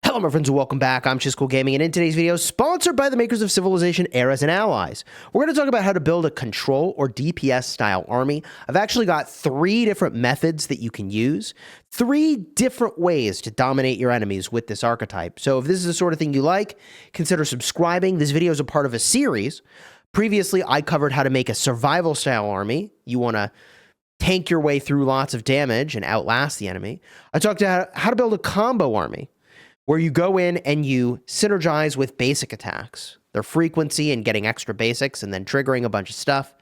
Hello my friends and welcome back. I'm Chiscool Gaming, and in today's video, sponsored by the makers of Civilization Eras and Allies, we're going to talk about how to build a control or DPS style army. I've actually got 3 different methods that you can use, 3 different ways to dominate your enemies with this archetype. So if this is the sort of thing you like, consider subscribing. This video is a part of a series. Previously, I covered how to make a survival style army. You want to tank your way through lots of damage and outlast the enemy. I talked about how to build a combo army, where you go in and you synergize with basic attacks, their frequency and getting extra basics and then triggering a bunch of stuff.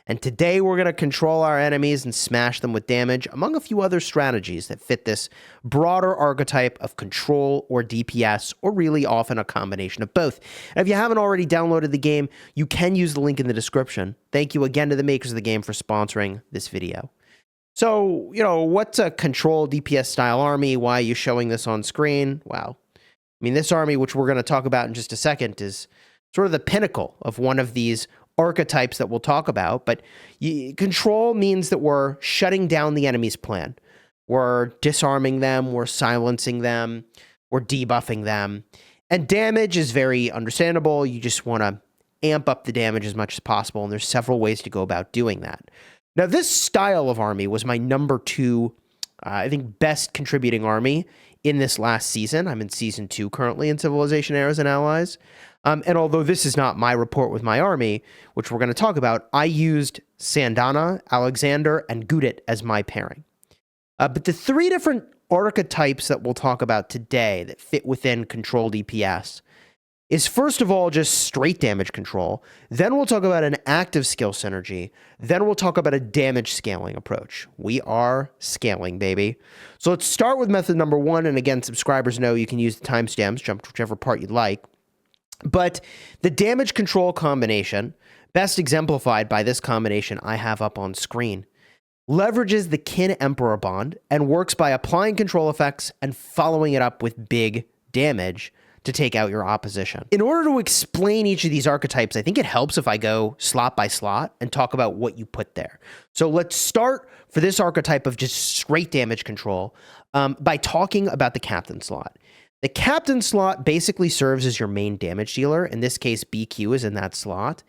And today we're going to control our enemies and smash them with damage, among a few other strategies that fit this broader archetype of control or DPS, or really often a combination of both. And if you haven't already downloaded the game, you can use the link in the description. Thank you again to the makers of the game for sponsoring this video. So, what's a control DPS style army? Why are you showing this on screen? Well, I mean, this army, which we're going to talk about in just a second, is sort of the pinnacle of one of these archetypes that we'll talk about. But control means that we're shutting down the enemy's plan. We're disarming them, we're silencing them, we're debuffing them. And damage is very understandable. You just want to amp up the damage as much as possible, and there's several ways to go about doing that. Now, this style of army was my number 2, I think, best contributing army in this last season. I'm in Season 2 currently in Civilization Eras and Allies. And although this is not my report with my army, which we're going to talk about, I used Sandana, Alexander, and Gudit as my pairing. But the 3 different archetypes that we'll talk about today that fit within control DPS is, first of all, just straight damage control. Then we'll talk about an active skill synergy. Then we'll talk about a damage scaling approach. We are scaling, baby. So let's start with method number 1. And again, subscribers know you can use the timestamps, jump to whichever part you'd like. But the damage control combination, best exemplified by this combination I have up on screen, leverages the Kin-Emperor bond and works by applying control effects and following it up with big damage to take out your opposition. In order to explain each of these archetypes, I think it helps if I go slot by slot and talk about what you put there. So let's start for this archetype of just straight damage control by talking about the captain slot. The captain slot basically serves as your main damage dealer. In this case, BQ is in that slot.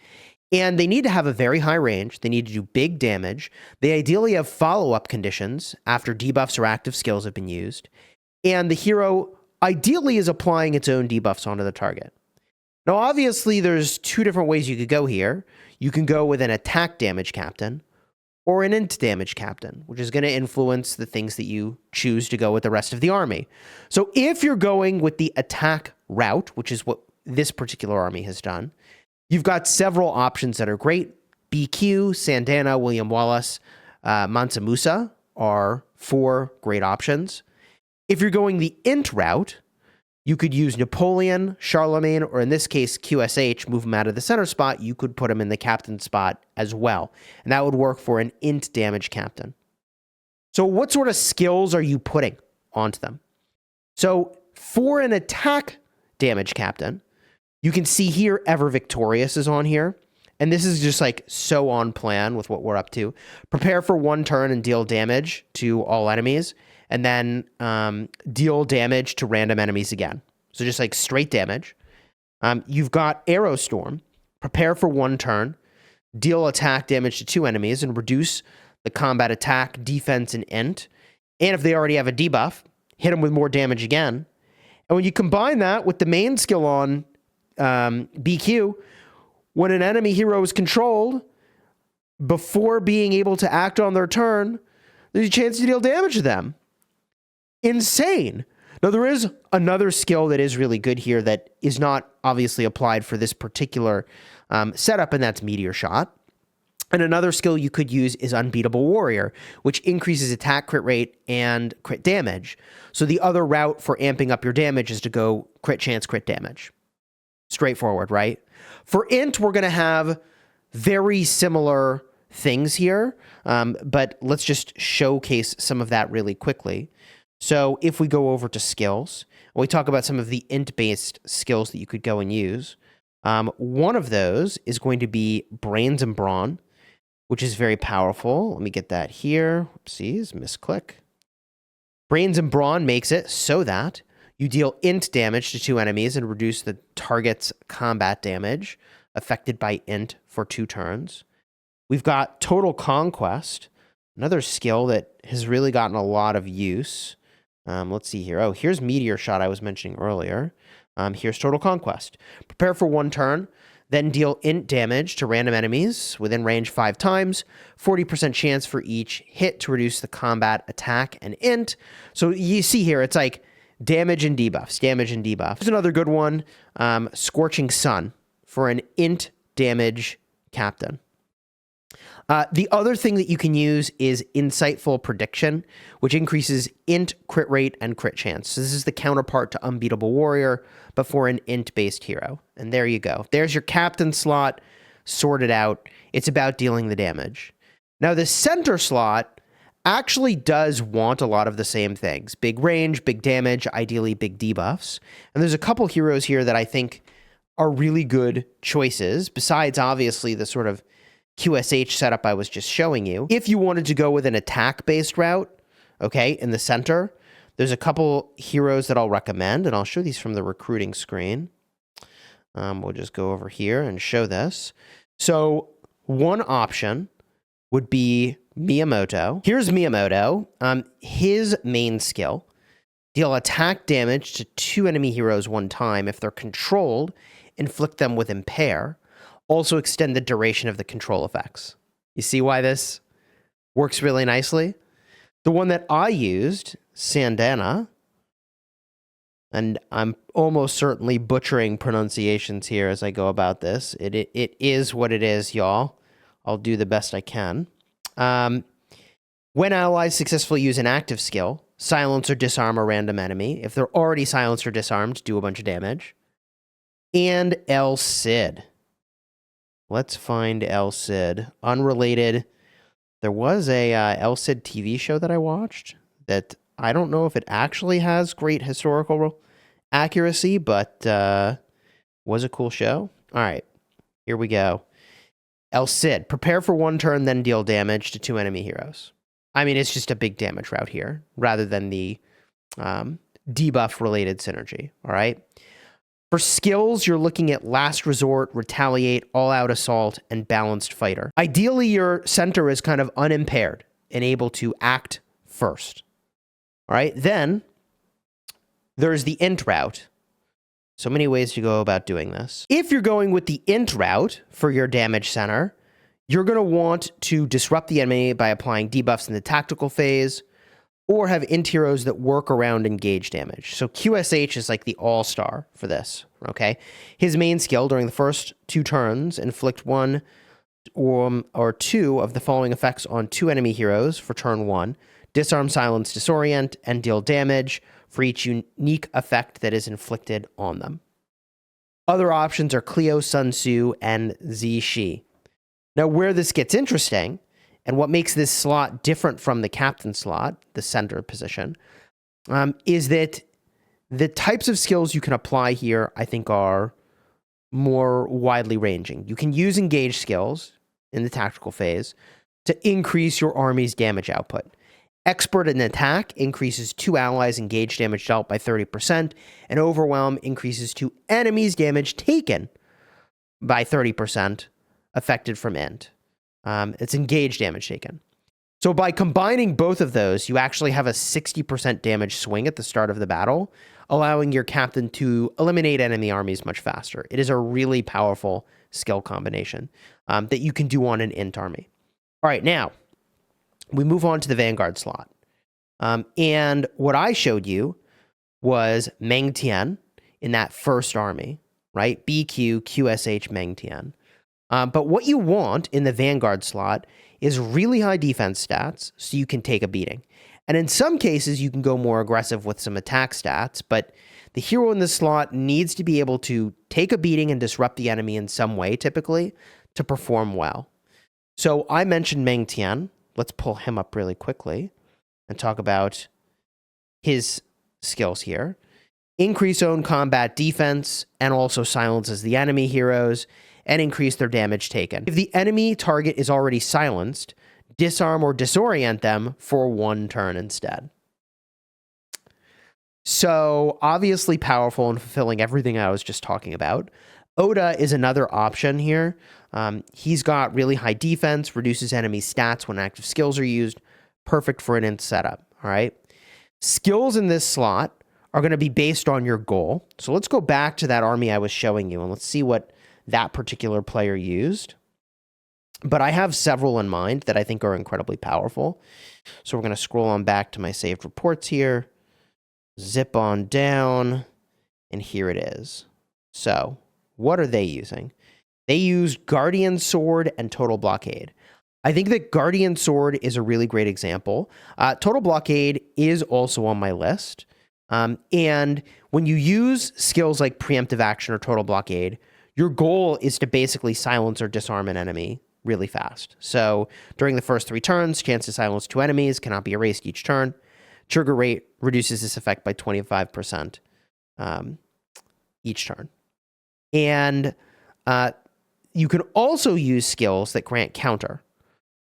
And they need to have a very high range. They need to do big damage. They ideally have follow-up conditions after debuffs or active skills have been used. And the hero ideally is applying its own debuffs onto the target. Now, obviously, there's 2 different ways you could go here. You can go with an attack damage captain or an int damage captain, which is going to influence the things that you choose to go with the rest of the army. So if you're going with the attack route, which is what this particular army has done, you've got several options that are great. BQ, Sandana, William Wallace, Mansa Musa are 4 great options. If you're going the int route, you could use Napoleon, Charlemagne, or in this case, QSH, move him out of the center spot. You could put him in the captain spot as well. And that would work for an int damage captain. So what sort of skills are you putting onto them? So for an attack damage captain, you can see here Ever Victorious is on here. And this is just like so on plan with what we're up to. Prepare for 1 turn and deal damage to all enemies. And then deal damage to random enemies again. So just like straight damage. You've got Arrow Storm. Prepare for 1 turn. Deal attack damage to 2 enemies and reduce the combat attack, defense, and int. And if they already have a debuff, hit them with more damage again. And when you combine that with the main skill on BQ, when an enemy hero is controlled, before being able to act on their turn, there's a chance to deal damage to them. Insane. Now, there is another skill that is really good here that is not obviously applied for this particular setup, and that's Meteor Shot. And another skill you could use is Unbeatable Warrior, which increases attack crit rate and crit damage. So the other route for amping up your damage is to go crit chance, crit damage. Straightforward, right? For int, we're going to have very similar things here, but let's just showcase some of that really quickly. So if we go over to skills, and we talk about some of the int-based skills that you could go and use, one of those is going to be Brains and Brawn, which is very powerful. Let me get that here. Oopsies, misclick. Brains and Brawn makes it so that You deal int damage to 2 enemies and reduce the target's combat damage affected by int for 2 turns. We've got Total Conquest, another skill that has really gotten a lot of use. Let's see here. Oh, here's Meteor Shot I was mentioning earlier. Here's Total Conquest. Prepare for 1 turn, then deal int damage to random enemies within range 5 times. 40% chance for each hit to reduce the combat attack and int. So you see here, it's like damage and debuffs, damage and debuffs. Here's another good one, Scorching Sun for an int damage captain. The other thing that you can use is Insightful Prediction, which increases int, crit rate, and crit chance. So this is the counterpart to Unbeatable Warrior, but for an int-based hero. And there you go. There's your captain slot sorted out. It's about dealing the damage. Now, the center slot actually does want a lot of the same things. Big range, big damage, ideally big debuffs. And there's a couple heroes here that I think are really good choices, besides obviously the sort of QSH setup I was just showing you. If you wanted to go with an attack-based route, okay, in the center, there's a couple heroes that I'll recommend, and I'll show these from the recruiting screen. We'll just go over here and show this. So one option would be Miyamoto. Here's Miyamoto. His main skill, deal attack damage to 2 enemy heroes 1 time. If they're controlled, inflict them with Impair. Also extend the duration of the control effects. You see why this works really nicely? The one that I used, Sandana, and I'm almost certainly butchering pronunciations here as I go about this. It is what it is, y'all. I'll do the best I can. When allies successfully use an active skill, silence or disarm a random enemy. If they're already silenced or disarmed, do a bunch of damage. And El Cid. Let's find El Cid. Unrelated. There was a El Cid TV show that I watched that I don't know if it actually has great historical accuracy, but was a cool show. All right, here we go. El Cid. Prepare for 1 turn, then deal damage to 2 enemy heroes. I mean, it's just a big damage route here, rather than the debuff-related synergy, all right? For skills, you're looking at Last Resort, Retaliate, All-Out Assault, and Balanced Fighter. Ideally, your center is kind of unimpaired and able to act first. All right, then there's the int route. So many ways to go about doing this. If you're going with the int route for your damage center, you're going to want to disrupt the enemy by applying debuffs in the tactical phase, or have int heroes that work around engage damage. So QSH is like the all-star for this, okay? His main skill during the first 2 turns, inflict 1 or 2 of the following effects on 2 enemy heroes for turn 1. Disarm, silence, disorient, and deal damage for each unique effect that is inflicted on them. Other options are Cleo, Sun Tzu, and Zishi. Now, where this gets interesting, and what makes this slot different from the captain slot, the center position, is that the types of skills you can apply here, I think, are more widely ranging. You can use engage skills in the tactical phase to increase your army's damage output. Expert in attack increases 2 allies' engage damage dealt by 30%, and Overwhelm increases 2 enemies' damage taken by 30%, affected from int. It's engage damage taken. So by combining both of those, you actually have a 60% damage swing at the start of the battle, allowing your captain to eliminate enemy armies much faster. It is a really powerful skill combination that you can do on an int army. All right, now we move on to the Vanguard slot. And what I showed you was Meng Tian in that first army, right? BQ, QSH, Meng Tian. But what you want in the Vanguard slot is really high defense stats so you can take a beating. And in some cases, you can go more aggressive with some attack stats, but the hero in this slot needs to be able to take a beating and disrupt the enemy in some way, typically, to perform well. So I mentioned Meng Tian. Let's pull him up really quickly and talk about his skills here. Increase own combat defense and also silences the enemy heroes and increase their damage taken. If the enemy target is already silenced, disarm or disorient them for 1 turn instead. So obviously powerful and fulfilling everything I was just talking about. Oda is another option here. He's got really high defense, reduces enemy stats when active skills are used. Perfect for an int setup, all right? Skills in this slot are going to be based on your goal. So let's go back to that army I was showing you, and let's see what that particular player used. But I have several in mind that I think are incredibly powerful. So we're going to scroll on back to my saved reports here, zip on down, and here it is. So what are they using? They use Guardian Sword and Total Blockade. I think that Guardian Sword is a really great example. Total Blockade is also on my list. And when you use skills like Preemptive Action or Total Blockade, your goal is to basically silence or disarm an enemy really fast. So during the first 3 turns, chance to silence 2 enemies cannot be erased each turn. Trigger rate reduces this effect by 25% each turn. And you can also use skills that grant counter,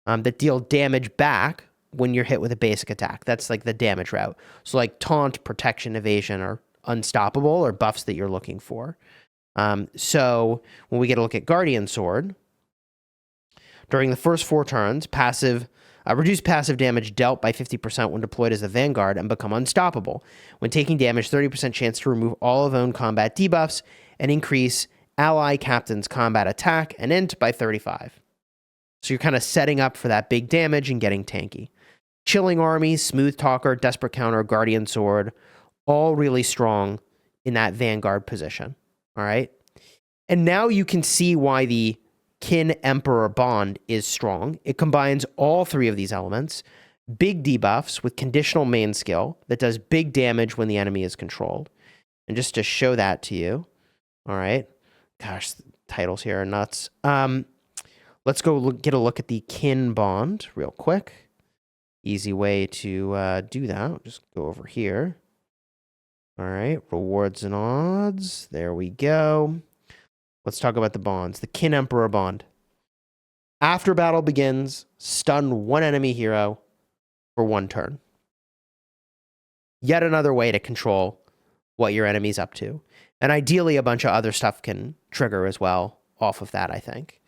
that deal damage back when you're hit with a basic attack. That's like the damage route. So like Taunt, Protection, Evasion, or Unstoppable, or buffs that you're looking for. So when we get a look at Guardian Sword, during the first 4 turns, reduce passive damage dealt by 50% when deployed as a Vanguard and become unstoppable. When taking damage, 30% chance to remove all of own combat debuffs and increase ally captain's combat attack and int by 35. So you're kind of setting up for that big damage and getting tanky. Chilling Army, Smooth Talker, Desperate Counter, Guardian Sword, all really strong in that Vanguard position. All right. And now you can see why the Kin Emperor Bond is strong. It combines all 3 of these elements. Big debuffs with conditional main skill that does big damage when the enemy is controlled. And just to show that to you, all right. Gosh, the titles here are nuts. Let's go get a look at the Kin Bond real quick. Easy way to do that. Just go over here. All right, rewards and odds. There we go. Let's talk about the bonds. The Kin Emperor Bond. After battle begins, stun 1 enemy hero for 1 turn. Yet another way to control what your enemy's up to. And ideally, a bunch of other stuff can trigger as well off of that, I think.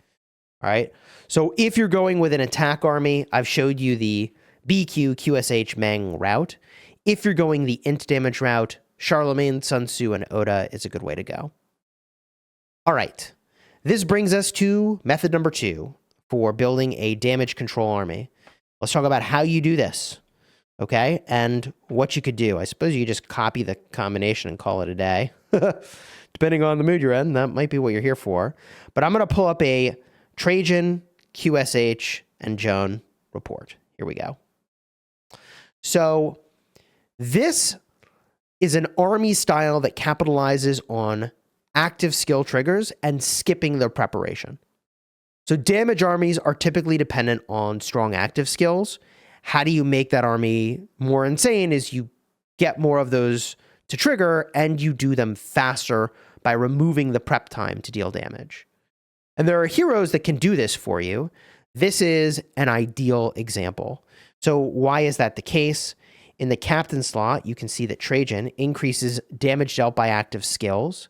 All right. So if you're going with an attack army, I've showed you the BQ, QSH, Meng route. If you're going the int damage route, Charlemagne, Sun Tzu, and Oda is a good way to go. All right. This brings us to method number 2 for building a damage control army. Let's talk about how you do this. Okay. And what you could do. I suppose you could just copy the combination and call it a day. Depending on the mood you're in, that might be what you're here for. But I'm going to pull up a Trajan, QSH, and Joan report. Here we go. So this is an army style that capitalizes on active skill triggers and skipping their preparation. So damage armies are typically dependent on strong active skills. How do you make that army more insane is you get more of those to trigger and you do them faster by removing the prep time to deal damage. And there are heroes that can do this for you. This is an ideal example. So why is that the case? In the captain slot, you can see that Trajan increases damage dealt by active skills.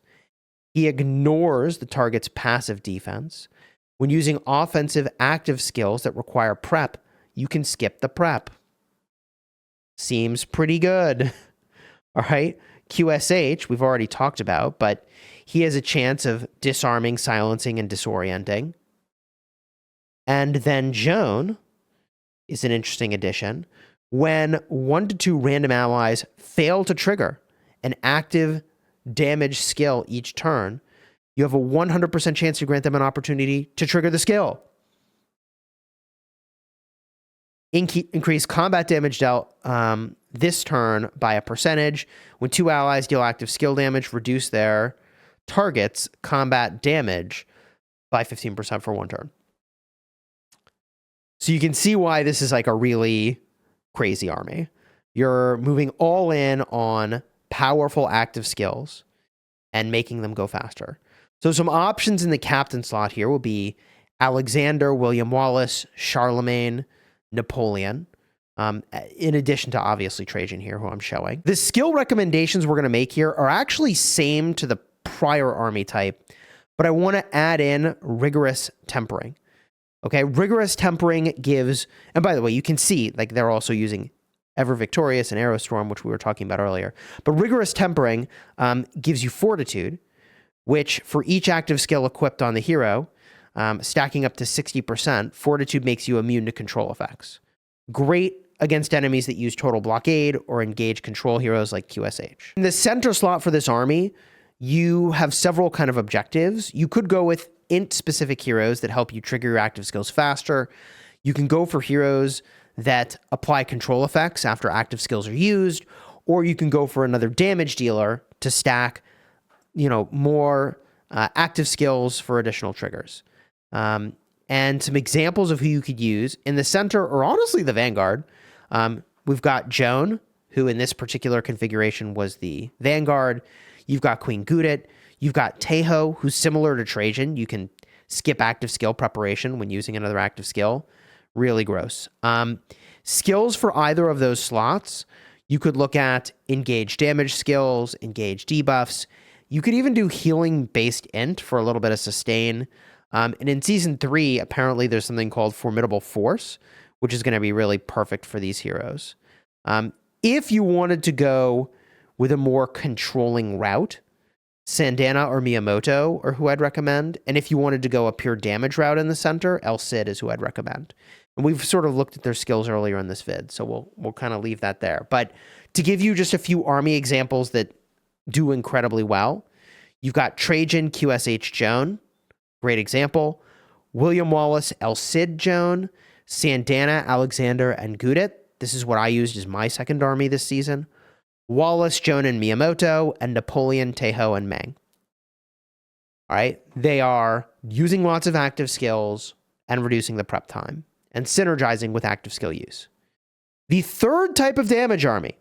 He ignores the target's passive defense. When using offensive active skills that require prep, you can skip the prep. Seems pretty good. All right. QSH, we've already talked about, but he has a chance of disarming, silencing, and disorienting. And then Joan is an interesting addition. When 1 to 2 random allies fail to trigger an active damage skill each turn, you have a 100% chance to grant them an opportunity to trigger the skill. Increase combat damage dealt this turn by a percentage. When 2 allies deal active skill damage, reduce their target's combat damage by 15% for 1 turn. So you can see why this is like a really crazy army. You're moving all in on powerful active skills and making them go faster. So some options in the captain slot here will be Alexander, William Wallace, Charlemagne, Napoleon. in addition to obviously Trajan here, who I'm showing. The skill recommendations we're going to make here are actually same to the prior army type, but I want to add in rigorous tempering. Okay, rigorous tempering gives, and by the way, you can see like they're also using Ever Victorious and Aerostorm, which we were talking about earlier. But rigorous tempering gives you fortitude, which for each active skill equipped on the hero, stacking up to 60%, fortitude makes you immune to control effects. Great against enemies that use total blockade or engage control heroes like QSH. In the center slot for this army, you have several kind of objectives. You could go with int-specific heroes that help you trigger your active skills faster. You can go for heroes that apply control effects after active skills are used, or you can go for another damage dealer to stack, more active skills for additional triggers. And some examples of who you could use in the center, or honestly the Vanguard. We've got Joan, who in this particular configuration was the Vanguard. You've got Queen Gudit. You've got Teho, who's similar to Trajan. You can skip active skill preparation when using another active skill. Really gross. Skills for either of those slots, you could look at engage damage skills, engage debuffs. You could even do healing-based int for a little bit of sustain. And in Season 3, apparently there's something called Formidable Force, which is going to be really perfect for these heroes. If you wanted to go with a more controlling route, Sandana or Miyamoto are who I'd recommend. And if you wanted to go a pure damage route in the center, El Cid is who I'd recommend. And we've sort of looked at their skills earlier in this vid, so we'll kind of leave that there. But to give you just a few army examples that do incredibly well, you've got Trajan QSH Joan, great example. William Wallace El Cid Joan, Sandana, Alexander, and Gudit. This is what I used as my second army this season. Wallace, Joan, and Miyamoto, and Napoleon, Teho, and Meng. All right, they are using lots of active skills and reducing the prep time, and synergizing with active skill use. The third type of damage army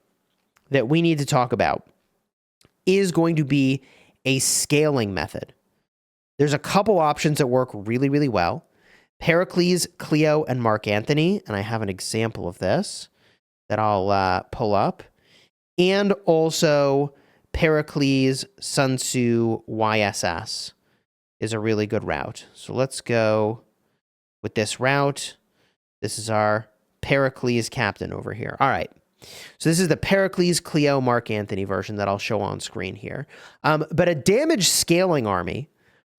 that we need to talk about is going to be a scaling method. There's a couple options that work really, really well. Pericles, Cleo, and Mark Antony, and I have an example of this that I'll pull up. And also Pericles, Sun Tzu, YSS is a really good route. So let's go with this route. This is our Pericles captain over here. All right. So this is the Pericles, Cleo, Mark Antony version that I'll show on screen here. But a damage scaling army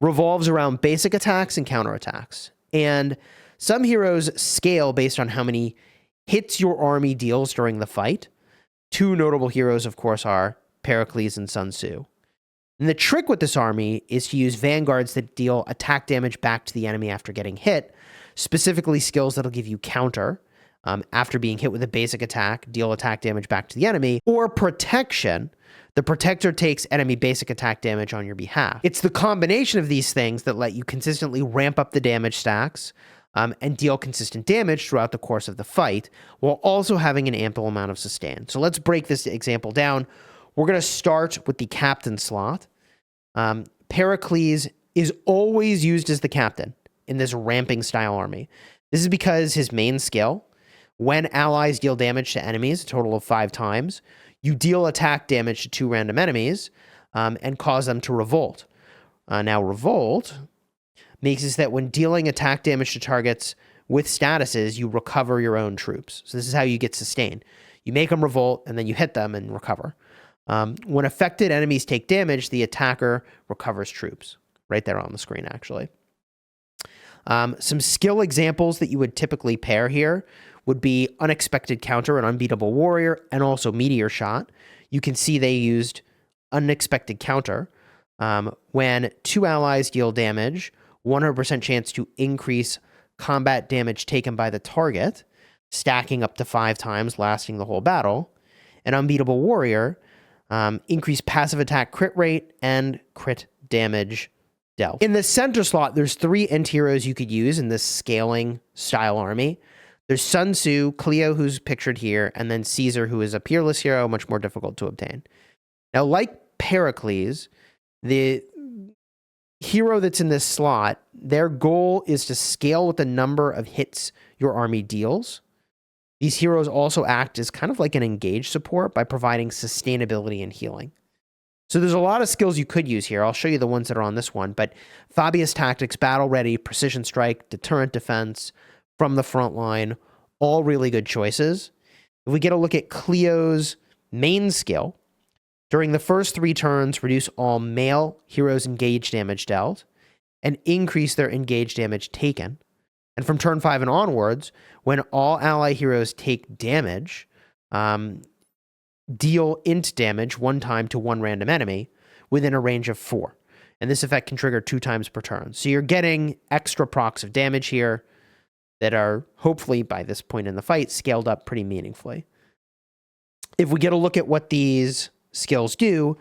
revolves around basic attacks and counterattacks. And some heroes scale based on how many hits your army deals during the fight. Two notable heroes, of course, are Pericles and Sun Tzu. And the trick with this army is to use vanguards that deal attack damage back to the enemy after getting hit, specifically skills that'll give you counter after being hit with a basic attack, deal attack damage back to the enemy, or protection. The protector takes enemy basic attack damage on your behalf. It's the combination of these things that let you consistently ramp up the damage stacks and deal consistent damage throughout the course of the fight, while also having an ample amount of sustain. So let's break this example down. We're going to start with the captain slot. Pericles is always used as the captain in this ramping style army. This is because his main skill, when allies deal damage to enemies, a total of 5 times, you deal attack damage to 2 random enemies and cause them to revolt. Now, revolt makes it that when dealing attack damage to targets with statuses, you recover your own troops. So this is how you get sustained. You make them revolt, and then you hit them and recover. When affected enemies take damage, the attacker recovers troops. Right there on the screen, actually. Some skill examples that you would typically pair here would be Unexpected Counter and Unbeatable Warrior, and also Meteor Shot. You can see they used Unexpected Counter. When 2 allies deal damage, 100% chance to increase combat damage taken by the target, stacking up to 5 times, lasting the whole battle. And Unbeatable Warrior, increase passive attack crit rate and crit damage dealt. In the center slot, there's 3 int heroes you could use in this scaling style army. There's Sun Tzu, Cleo, who's pictured here, and then Caesar, who is a peerless hero, much more difficult to obtain. Now, like Pericles, the hero that's in this slot, their goal is to scale with the number of hits your army deals. These heroes also act as kind of like an engage support by providing sustainability and healing. So there's a lot of skills you could use here. I'll show you the ones that are on this one, but Fabius Tactics, Battle Ready, Precision Strike, Deterrent Defense, From the Front Line, all really good choices. If we get a look at Cleo's main skill, during the first 3 turns, reduce all male heroes' engage damage dealt and increase their engage damage taken. And from turn 5 and onwards, when all ally heroes take damage, deal int damage 1 time to 1 random enemy within a range of 4. And this effect can trigger 2 times per turn. So you're getting extra procs of damage here that are hopefully by this point in the fight scaled up pretty meaningfully. If we get a look at what these skills do,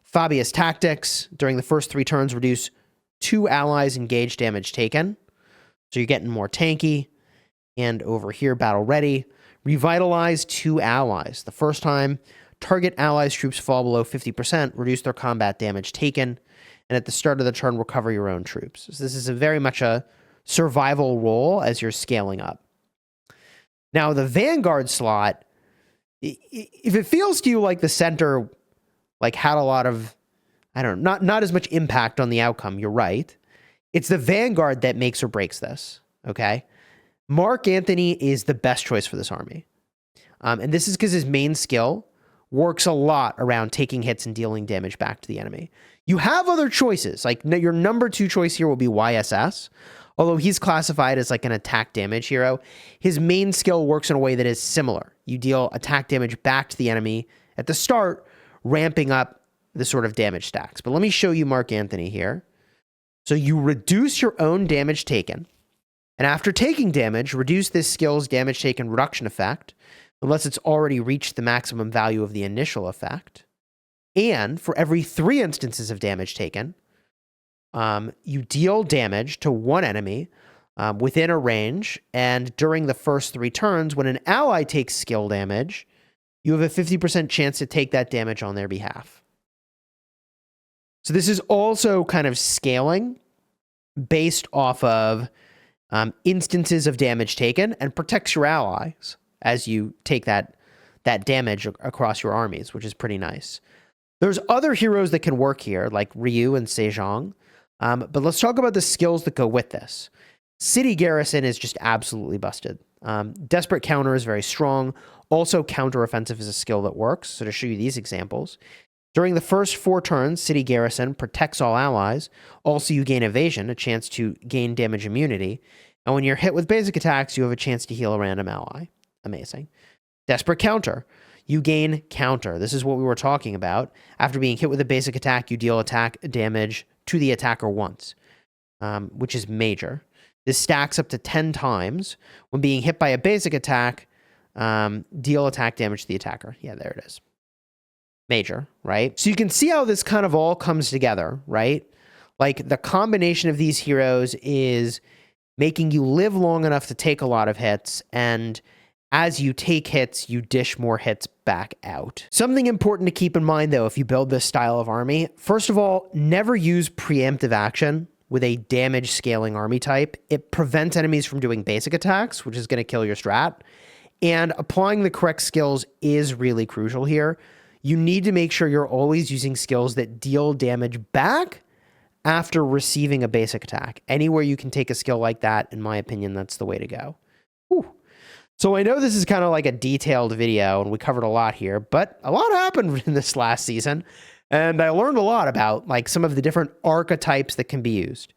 Fabius Tactics, during the first 3 turns, reduce 2 allies' engage damage taken. So you're getting more tanky. And over here, Battle Ready, revitalize 2 allies. The first time, target allies' troops fall below 50%, reduce their combat damage taken, and at the start of the turn, recover your own troops. So this is very much a survival role as you're scaling up. Now, the Vanguard slot, if it feels to you like the center had a lot of, I don't know, not as much impact on the outcome, you're right. It's the Vanguard that makes or breaks this, okay? Mark Antony is the best choice for this army. And this is because his main skill works a lot around taking hits and dealing damage back to the enemy. You have other choices. Like your number 2 choice here will be YSS. Although he's classified as like an attack damage hero, his main skill works in a way that is similar. You deal attack damage back to the enemy at the start, ramping up the sort of damage stacks. But let me show you Mark Antony here. So you reduce your own damage taken. And after taking damage, reduce this skill's damage taken reduction effect, unless it's already reached the maximum value of the initial effect. And for every 3 instances of damage taken, you deal damage to 1 enemy within a range, and during the first 3 turns, when an ally takes skill damage, you have a 50% chance to take that damage on their behalf. So this is also kind of scaling based off of instances of damage taken and protects your allies as you take that damage across your armies, which is pretty nice. There's other heroes that can work here, like Ryu and Sejong, but let's talk about the skills that go with this. City Garrison is just absolutely busted. Desperate Counter is very strong. Also, Counteroffensive is a skill that works. So to show you these examples, during the first 4 turns, City Garrison protects all allies. Also, you gain Evasion, a chance to gain damage immunity. And when you're hit with basic attacks, you have a chance to heal a random ally. Amazing. Desperate Counter. You gain Counter. This is what we were talking about. After being hit with a basic attack, you deal attack damage to the attacker once, which is major. This stacks up to 10 times. When being hit by a basic attack, deal attack damage to the attacker. Yeah, there it is. Major, right? So you can see how this kind of all comes together, right? Like the combination of these heroes is making you live long enough to take a lot of hits, and as you take hits, you dish more hits back out. Something important to keep in mind, though, if you build this style of army, first of all, never use preemptive action with a damage scaling army type. It prevents enemies from doing basic attacks, which is going to kill your strat. And applying the correct skills is really crucial here. You need to make sure you're always using skills that deal damage back after receiving a basic attack. Anywhere you can take a skill like that, in my opinion, that's the way to go. Whew. So I know this is kind of like a detailed video, and we covered a lot here, but a lot happened in this last season, and I learned a lot about like some of the different archetypes that can be used.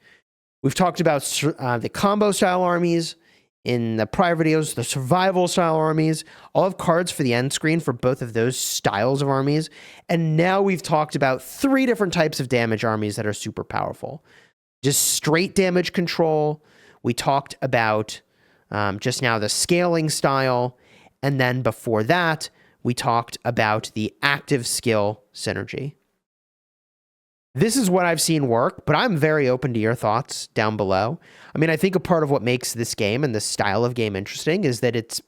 We've talked about the combo style armies in the prior videos, the survival style armies. I'll have cards for the end screen for both of those styles of armies. And now we've talked about 3 different types of damage armies that are super powerful. Just straight damage control. We talked about just now the scaling style. And then before that, we talked about the active skill synergy. This is what I've seen work, but I'm very open to your thoughts down below. I mean, I think a part of what makes this game and this style of game interesting is that it's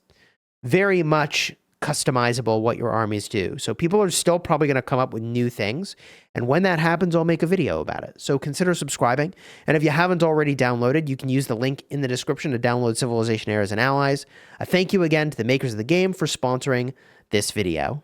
very much customizable what your armies do. So people are still probably going to come up with new things. And when that happens, I'll make a video about it. So consider subscribing. And if you haven't already downloaded, you can use the link in the description to download Civilization Eras and Allies. A thank you again to the makers of the game for sponsoring this video.